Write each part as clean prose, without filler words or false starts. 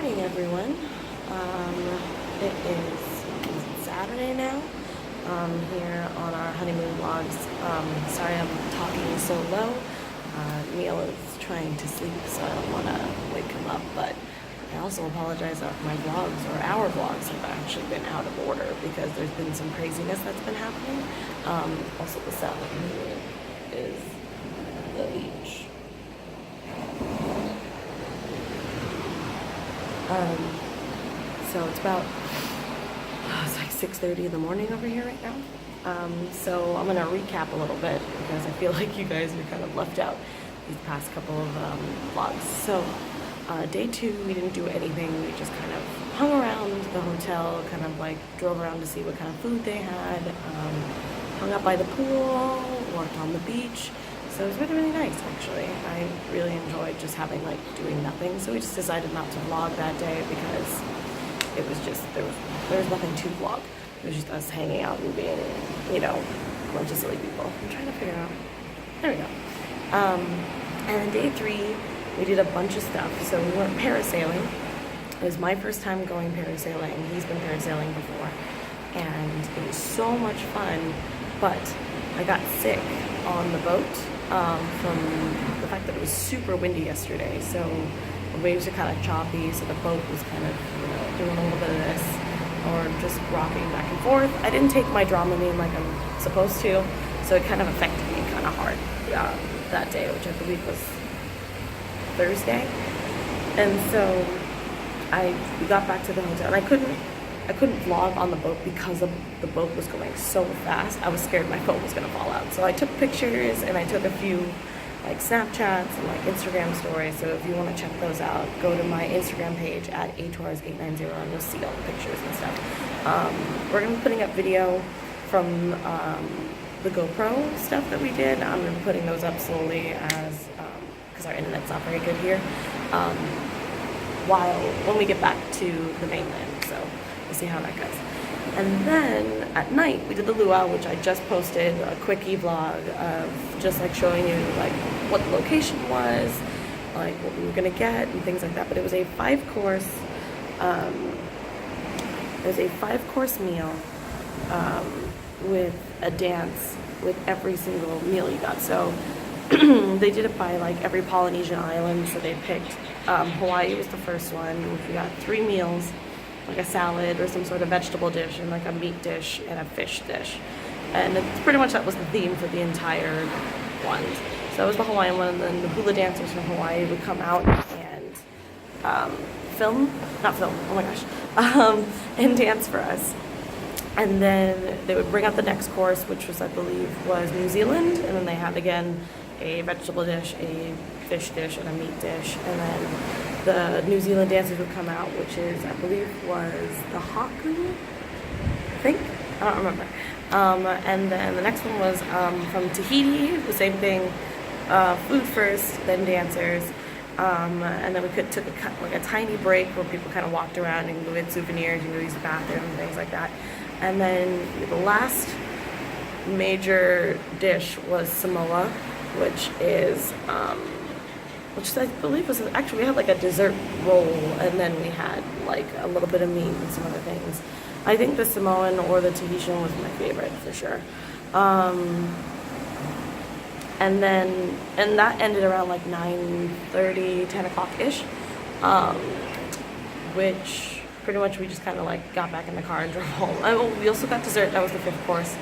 morning, everyone. It is Saturday now. Here on our honeymoon vlogs. Sorry I'm talking so low. Neil is trying to sleep, so I don't want to wake him up. But I also apologize that my vlogs, or our vlogs, have actually been out of order because there's been some craziness that's been happening. Also, the sound here is the beach. So it's about, it's like 6:30 in the morning over here right now. So I'm gonna recap a little bit because I feel like you guys are kind of left out these past couple of vlogs. So day 2, we didn't do anything. We just kind of hung around the hotel, kind of like drove around to see what kind of food they had, hung out by the pool, worked on the beach. So it was really, really nice, actually. I really enjoyed just having, like, doing nothing. So we just decided not to vlog that day because it was just, there was nothing to vlog. It was just us hanging out and being, you know, a bunch of silly people. I'm trying to figure out. There we go. And then day 3, we did a bunch of stuff. So we went parasailing. It was my first time going parasailing. He's been parasailing before. And it was so much fun, but I got sick on the boat from the fact that it was super windy yesterday. So the waves are kind of choppy, so the boat was kind of, you know, doing a little bit of this, or just rocking back and forth. I didn't take my Dramamine like I'm supposed to, so it kind of affected me kind of hard that day, which I believe was Thursday. And so we got back to the hotel, and I couldn't vlog on the boat because the boat was going so fast. I was scared my phone was gonna fall out. So I took pictures and I took a few like Snapchats and like Instagram stories. So if you want to check those out, go to my Instagram page at atours890 and you'll see all the pictures and stuff. We're gonna be putting up video from the GoPro stuff that we did. I'm gonna be putting those up slowly as because our internet's not very good here. When we get back to the mainland, so we'll see how that goes. And then at night we did the luau, which I just posted a quickie vlog of just like showing you like what the location was, like what we were gonna get and things like that. But it was a 5-course meal with a dance with every single meal you got. So they did it by like every Polynesian island. So they picked Hawaii was the first one. We got 3 meals, like a salad or some sort of vegetable dish and like a meat dish and a fish dish. And it's pretty much that was the theme for the entire one. So that was the Hawaiian one, and then the hula dancers from Hawaii would come out and and dance for us. And then they would bring out the next course, which was, I believe, was New Zealand. And then they had, again, a vegetable dish, a fish dish, and a meat dish. And then the New Zealand dancers would come out, which is, I believe, was the Haku, I think? I don't remember. And then the next one was from Tahiti, the same thing, food first, then dancers. And then we took a tiny break where people kind of walked around and go get souvenirs and go use the bathroom and things like that. And then the last major dish was Samoa, which I believe was actually, we had like a dessert roll, and then we had like a little bit of meat and some other things. I think the Samoan or the Tahitian was my favorite for sure. And that ended around like 9:30, 10 o'clock-ish, which pretty much we just kind of like got back in the car and drove home. We also got dessert. That was the 5th course.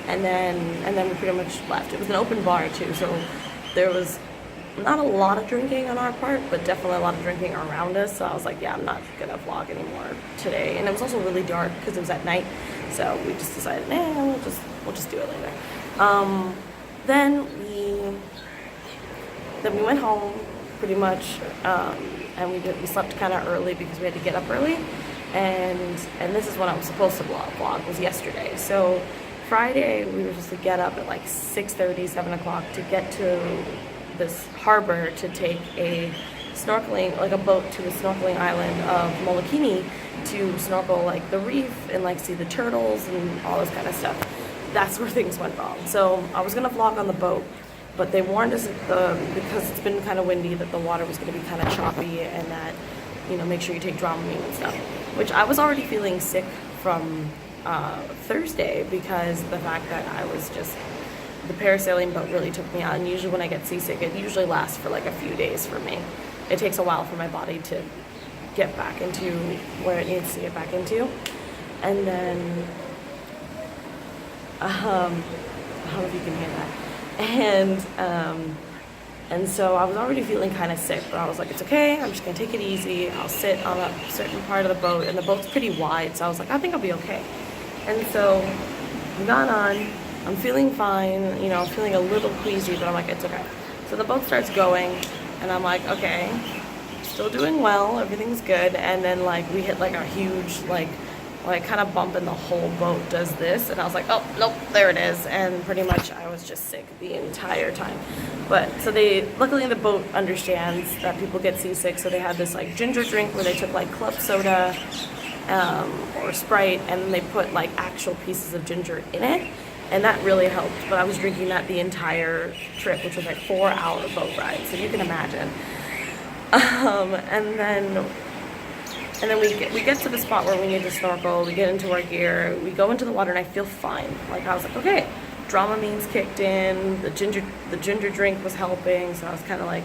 And then we pretty much left. It was an open bar too, so there was not a lot of drinking on our part, but definitely a lot of drinking around us. So I was like, yeah, I'm not gonna vlog anymore today. And it was also really dark because it was at night, so we just decided, we'll just do it later. Then we went home pretty much, and we slept kind of early because we had to get up early. And this is when I was supposed to vlog was yesterday. So Friday, we were supposed to get up at like 6:30, 7 o'clock to get to this harbor to take a boat to the snorkeling island of Molokini to snorkel like the reef and like see the turtles and all this kind of stuff. That's where things went wrong. So I was gonna vlog on the boat, but they warned us because it's been kind of windy that the water was gonna be kind of choppy and that make sure you take Dramamine and stuff. Which I was already feeling sick from Thursday because the fact that the parasailing boat really took me out. And usually when I get seasick, it usually lasts for like a few days for me. It takes a while for my body to get back into where it needs to get back into. And then, I don't know if you can hear that. And so I was already feeling kind of sick, but I was like, it's okay, I'm just gonna take it easy. I'll sit on a certain part of the boat, and the boat's pretty wide, so I was like, I think I'll be okay. And so we got on, I'm feeling fine, I'm feeling a little queasy, but I'm like, it's okay. So the boat starts going, and I'm like, okay, still doing well, everything's good. And then like we hit like a huge like kind of bump, and the whole boat does this, and I was like, oh nope, there it is. And pretty much I was just sick the entire time. But so luckily the boat understands that people get seasick, so they had this like ginger drink where they took like club soda or Sprite, and then they put like actual pieces of ginger in it, and that really helped. But I was drinking that the entire trip, which was like 4-hour boat ride, so you can imagine. And then we get to the spot where we need to snorkel, we get into our gear, we go into the water, and I feel fine. Like I was like, okay, Dramamine's kicked in, the ginger drink was helping, so I was kind of like,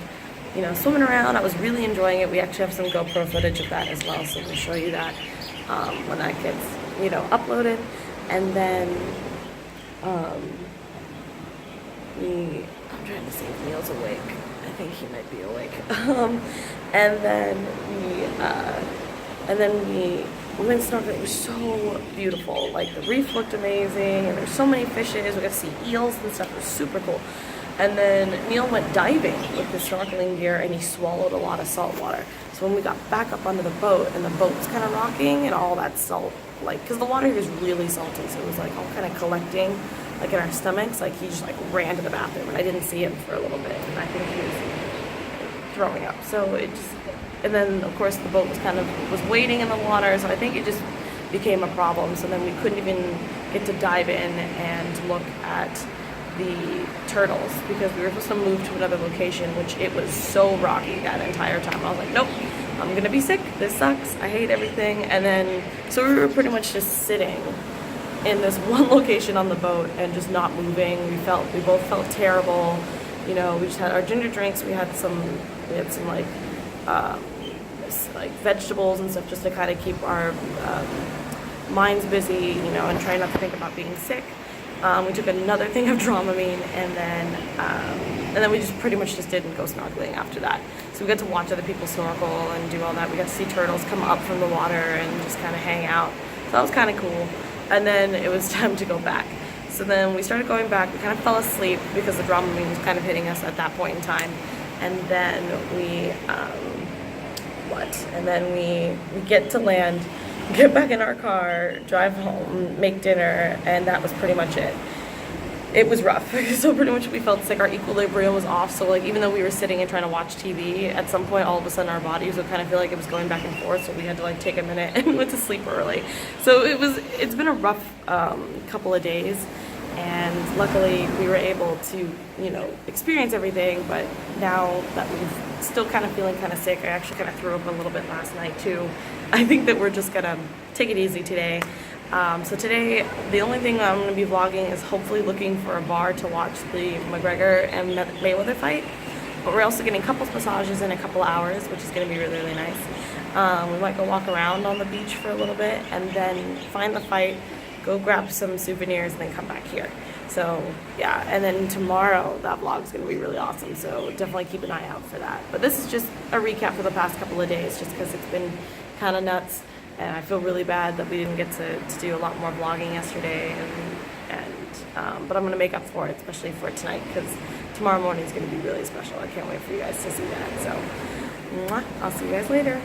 swimming around. I was really enjoying it. We actually have some GoPro footage of that as well, so we'll show you that when that gets, uploaded. And then I'm trying to see if Neil's awake. I think he might be awake. And then we went snorkeling. It was so beautiful. Like the reef looked amazing, and there's so many fishes. We got to see eels and stuff. It was super cool. And then Neil went diving with the snorkeling gear, and he swallowed a lot of salt water. So when we got back up onto the boat, and the boat was kind of rocking, and all that salt, because the water here is really salty, so it was like all kind of collecting, like in our stomachs. Like he just like ran to the bathroom, and I didn't see him for a little bit, and I think he was throwing up. So and then of course the boat was waiting in the water, so I think it just became a problem. So then we couldn't even get to dive in and look at the turtles because we were supposed to move to another location, which it was so rocky that entire time. I was like, nope, I'm gonna be sick, this sucks, I hate everything. And then so we were pretty much just sitting in this one location on the boat and just not moving. We both felt terrible. We just had our ginger drinks, we had some like vegetables and stuff just to kind of keep our minds busy, and try not to think about being sick. We took another thing of Dramamine, and then we just pretty much just didn't go snorkeling after that. So we got to watch other people snorkel and do all that. We got to see turtles come up from the water and just kind of hang out. So that was kind of cool. And then it was time to go back. So then we started going back. We kind of fell asleep because the Dramamine was kind of hitting us at that point in time. And then we we get to land, get back in our car, drive home, make dinner, and that was pretty much it. It was rough. So pretty much we felt sick. Our equilibrium was off. So like even though we were sitting and trying to watch TV, at some point all of a sudden our bodies would kind of feel like it was going back and forth. So we had to like take a minute and we went to sleep early. So it's been a rough couple of days. And luckily we were able to, experience everything. But now that we're still kind of feeling kind of sick, I actually kind of threw up a little bit last night too. I think that we're just gonna take it easy today. So today, the only thing I'm gonna be vlogging is hopefully looking for a bar to watch the McGregor and Mayweather fight. But we're also getting couples massages in a couple hours, which is gonna be really, really nice. We might go walk around on the beach for a little bit and then find the fight, go grab some souvenirs, and then come back here. So yeah, and then tomorrow that vlog is going to be really awesome, so definitely keep an eye out for that. But this is just a recap for the past couple of days, just because it's been kind of nuts, and I feel really bad that we didn't get to do a lot more vlogging yesterday, but I'm going to make up for it, especially for tonight, because tomorrow morning is going to be really special. I can't wait for you guys to see that. So I'll see you guys later.